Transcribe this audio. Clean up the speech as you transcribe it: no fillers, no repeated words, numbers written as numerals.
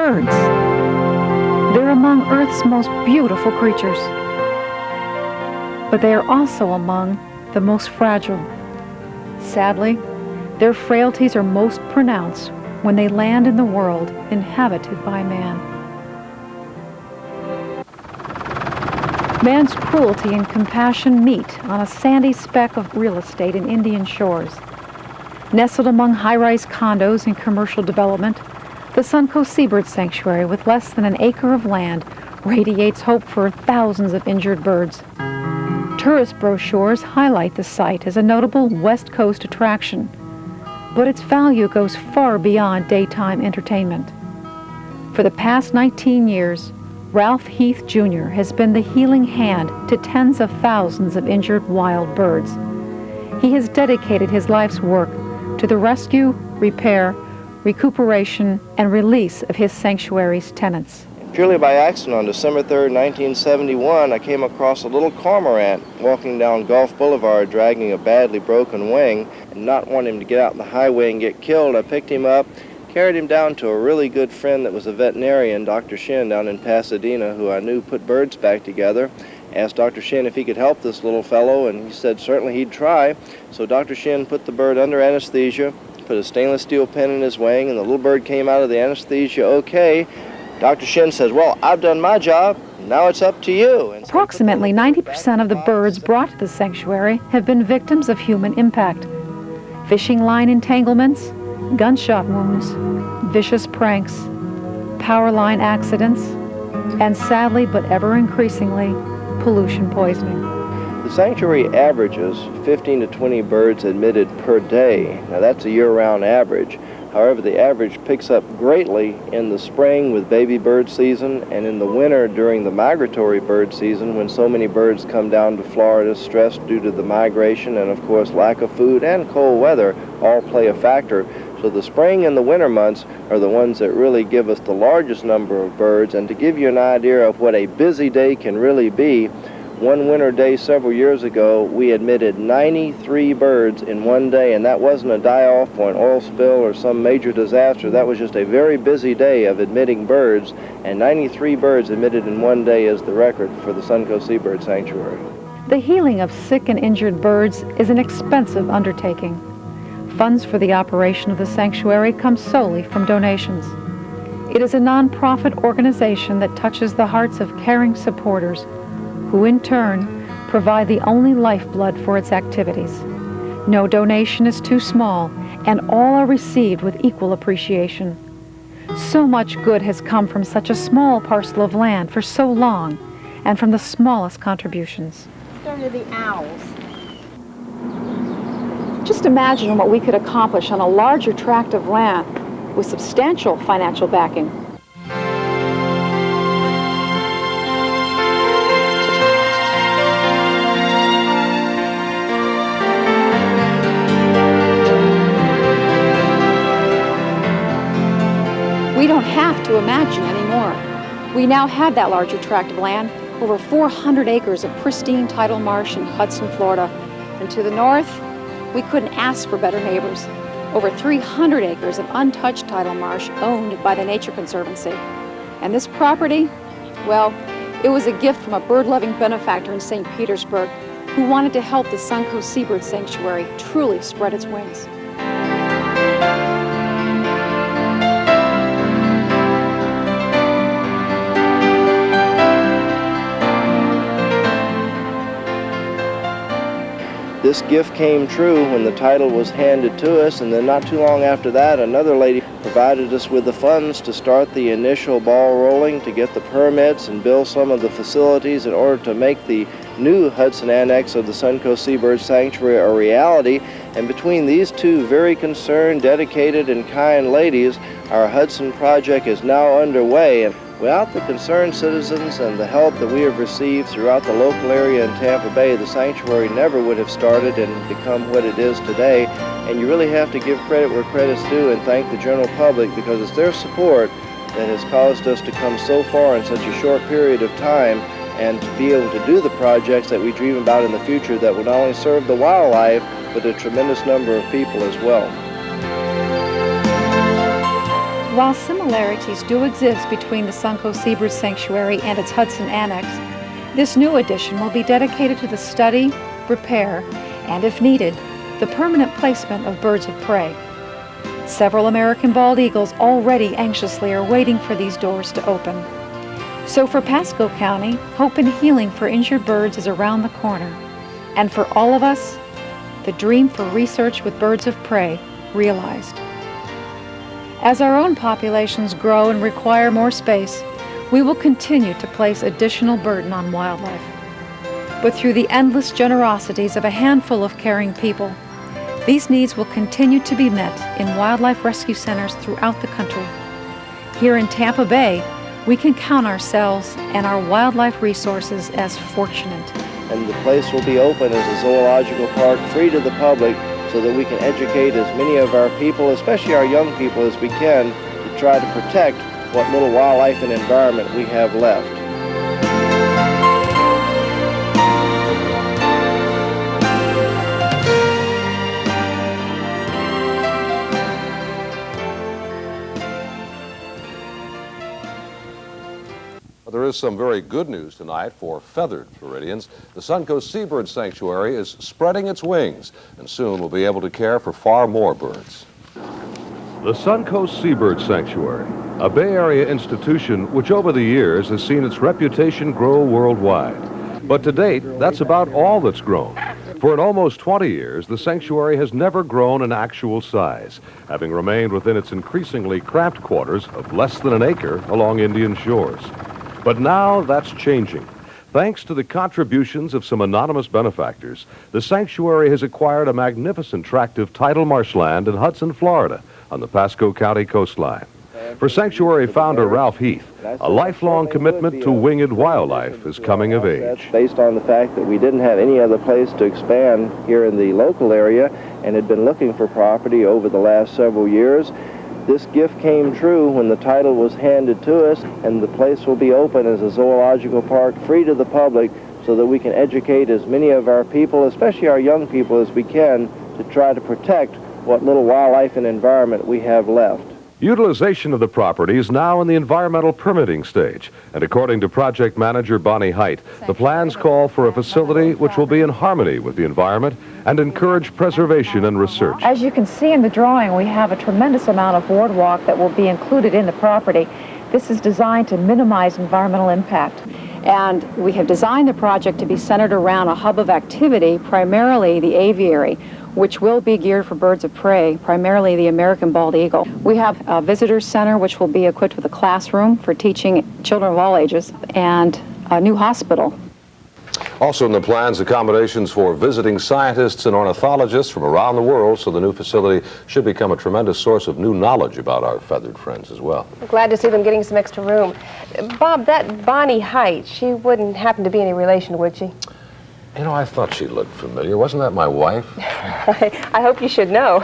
birds. They're among Earth's most beautiful creatures. But they are also among the most fragile. Sadly, their frailties are most pronounced when they land in the world inhabited by man. Man's cruelty and compassion meet on a sandy speck of real estate in Indian shores. Nestled among high-rise condos and commercial development, the Suncoast Seabird Sanctuary, with less than an acre of land, radiates hope for thousands of injured birds. Tourist brochures highlight the site as a notable West Coast attraction, but its value goes far beyond daytime entertainment. For the past 19 years, Ralph Heath Jr. has been the healing hand to tens of thousands of injured wild birds. He has dedicated his life's work to the rescue, repair, recuperation, and release of his sanctuary's tenants. Purely by accident, on December 3rd, 1971, I came across a little cormorant walking down Gulf Boulevard dragging a badly broken wing, and not wanting him to get out on the highway and get killed, I picked him up, carried him down to a really good friend that was a veterinarian, Dr. Shin, down in Pasadena, who I knew put birds back together. Asked Dr. Shin if he could help this little fellow, and he said certainly he'd try. So Dr. Shin put the bird under anesthesia, put a stainless steel pin in his wing, and the little bird came out of the anesthesia okay. Dr. Shin says, "Well, I've done my job, now it's up to you." And approximately 90% of the birds brought to the sanctuary have been victims of human impact. Fishing line entanglements, gunshot wounds, vicious pranks, power line accidents, and sadly but ever increasingly, pollution poisoning. The sanctuary averages 15 to 20 birds admitted per day. Now that's a year-round average. However, the average picks up greatly in the spring with baby bird season and in the winter during the migratory bird season when so many birds come down to Florida stressed due to the migration and, of course, lack of food and cold weather all play a factor. So the spring and the winter months are the ones that really give us the largest number of birds. And to give you an idea of what a busy day can really be, one winter day several years ago, we admitted 93 birds in one day, and that wasn't a die-off or an oil spill or some major disaster. That was just a very busy day of admitting birds, and 93 birds admitted in one day is the record for the Suncoast Seabird Sanctuary. The healing of sick and injured birds is an expensive undertaking. Funds for the operation of the sanctuary come solely from donations. It is a non-profit organization that touches the hearts of caring supporters who in turn provide the only lifeblood for its activities. No donation is too small, and all are received with equal appreciation. So much good has come from such a small parcel of land for so long, and from the smallest contributions. Under the owls. Just imagine what we could accomplish on a larger tract of land with substantial financial backing. We don't have to imagine anymore. We now have that larger tract of land, over 400 acres of pristine tidal marsh in Hudson, Florida. And to the north, we couldn't ask for better neighbors. Over 300 acres of untouched tidal marsh owned by the Nature Conservancy. And this property, well, it was a gift from a bird-loving benefactor in St. Petersburg who wanted to help the Suncoast Seabird Sanctuary truly spread its wings. This gift came true when the title was handed to us, and then not too long after that, another lady provided us with the funds to start the initial ball rolling, to get the permits and build some of the facilities in order to make the new Hudson Annex of the Suncoast Seabird Sanctuary a reality. And between these two very concerned, dedicated, and kind ladies, our Hudson project is now underway. And without the concerned citizens and the help that we have received throughout the local area in Tampa Bay, the sanctuary never would have started and become what it is today. And you really have to give credit where credit's due and thank the general public, because it's their support that has caused us to come so far in such a short period of time and to be able to do the projects that we dream about in the future that will not only serve the wildlife, but a tremendous number of people as well. While similarities do exist between the Suncoast Seabird Sanctuary and its Hudson Annex, this new addition will be dedicated to the study, repair, and if needed, the permanent placement of birds of prey. Several American bald eagles already anxiously are waiting for these doors to open. So for Pasco County, hope and healing for injured birds is around the corner. And for all of us, the dream for research with birds of prey realized. As our own populations grow and require more space, we will continue to place additional burden on wildlife. But through the endless generosities of a handful of caring people, these needs will continue to be met in wildlife rescue centers throughout the country. Here in Tampa Bay, we can count ourselves and our wildlife resources as fortunate. And the place will be open as a zoological park, free to the public, so that we can educate as many of our people, especially our young people, as we can, to try to protect what little wildlife and environment we have left. There is some very good news tonight for feathered Floridians. The Suncoast Seabird Sanctuary is spreading its wings and soon will be able to care for far more birds. The Suncoast Seabird Sanctuary, a Bay Area institution which over the years has seen its reputation grow worldwide. But to date, that's about all that's grown. For in almost 20 years, the sanctuary has never grown in actual size, having remained within its increasingly cramped quarters of less than an acre along Indian shores. But now that's changing. Thanks to the contributions of some anonymous benefactors, the sanctuary has acquired a magnificent tract of tidal marshland in Hudson, Florida, on the Pasco County coastline. For sanctuary founder Ralph Heath, a lifelong commitment to winged wildlife is coming of age. Based on the fact that we didn't have any other place to expand here in the local area and had been looking for property over the last several years, this gift came true when the title was handed to us, and the place will be open as a zoological park, free to the public, so that we can educate as many of our people, especially our young people, as we can, to try to protect what little wildlife and environment we have left. Utilization of the property is now in the environmental permitting stage, and according to project manager Bonnie Hite, the plans call for a facility which will be in harmony with the environment and encourage preservation and research. As you can see in the drawing, we have a tremendous amount of boardwalk that will be included in the property. This is designed to minimize environmental impact. And we have designed the project to be centered around a hub of activity, primarily the aviary, which will be geared for birds of prey, primarily the American bald eagle. We have a visitor center which will be equipped with a classroom for teaching children of all ages and a new hospital. Also in the plans, accommodations for visiting scientists and ornithologists from around the world, so the new facility should become a tremendous source of new knowledge about our feathered friends as well. Glad to see them getting some extra room. Bob, that Bonnie Hite, she wouldn't happen to be any relation, would she? You know, I thought she looked familiar. Wasn't that my wife? I hope you should know.